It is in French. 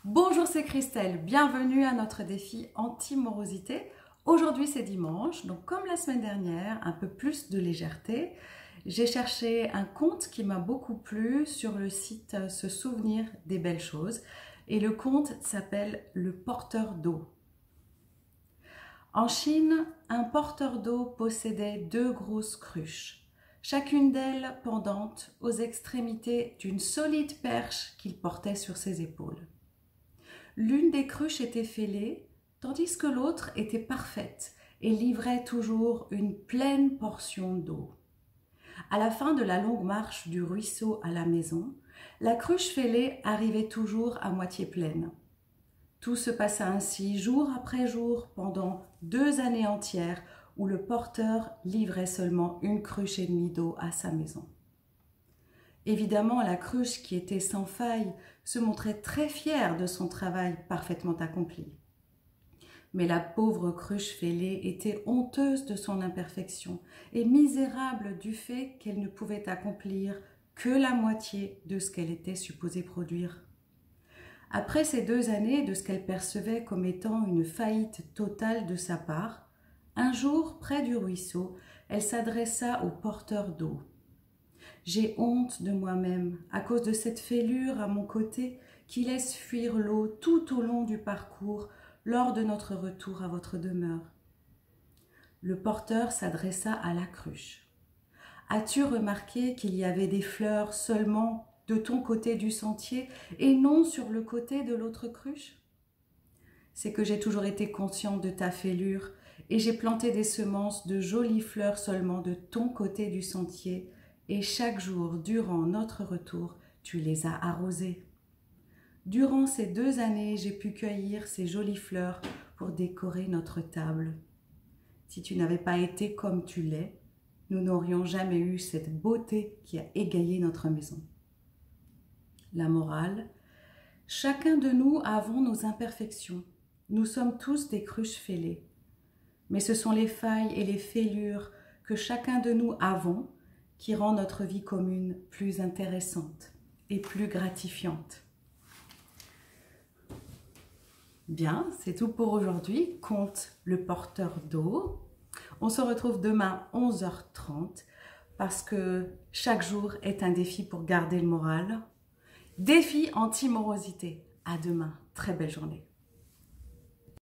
Bonjour, c'est Christelle, bienvenue à notre défi anti-morosité. Aujourd'hui c'est dimanche, donc comme la semaine dernière, un peu plus de légèreté. J'ai cherché un conte qui m'a beaucoup plu sur le site Se souvenir des belles choses et le conte s'appelle Le porteur d'eau. En Chine, un porteur d'eau possédait 2 grosses cruches, chacune d'elles pendante aux extrémités d'une solide perche qu'il portait sur ses épaules. L'une des cruches était fêlée, tandis que l'autre était parfaite et livrait toujours une pleine portion d'eau. À la fin de la longue marche du ruisseau à la maison, la cruche fêlée arrivait toujours à moitié pleine. Tout se passa ainsi jour après jour pendant 2 années entières où le porteur livrait seulement 1,5 cruche d'eau à sa maison. Évidemment, la cruche, qui était sans faille, se montrait très fière de son travail parfaitement accompli. Mais la pauvre cruche fêlée était honteuse de son imperfection et misérable du fait qu'elle ne pouvait accomplir que la moitié de ce qu'elle était supposée produire. Après ces 2 années de ce qu'elle percevait comme étant une faillite totale de sa part, un jour, près du ruisseau, elle s'adressa au porteur d'eau. « J'ai honte de moi-même à cause de cette fêlure à mon côté qui laisse fuir l'eau tout au long du parcours lors de notre retour à votre demeure. » Le porteur s'adressa à la cruche. « As-tu remarqué qu'il y avait des fleurs seulement de ton côté du sentier et non sur le côté de l'autre cruche? C'est que j'ai toujours été consciente de ta fêlure et j'ai planté des semences de jolies fleurs seulement de ton côté du sentier. Et chaque jour, durant notre retour, tu les as arrosées. Durant ces 2 années, j'ai pu cueillir ces jolies fleurs pour décorer notre table. Si tu n'avais pas été comme tu l'es, nous n'aurions jamais eu cette beauté qui a égayé notre maison. » La morale, chacun de nous avons nos imperfections. Nous sommes tous des cruches fêlées. Mais ce sont les failles et les fêlures que chacun de nous avons qui rend notre vie commune plus intéressante et plus gratifiante. Bien, c'est tout pour aujourd'hui. Conte Le porteur d'eau. On se retrouve demain 11h30 parce que chaque jour est un défi pour garder le moral. Défi anti-morosité. À demain. Très belle journée.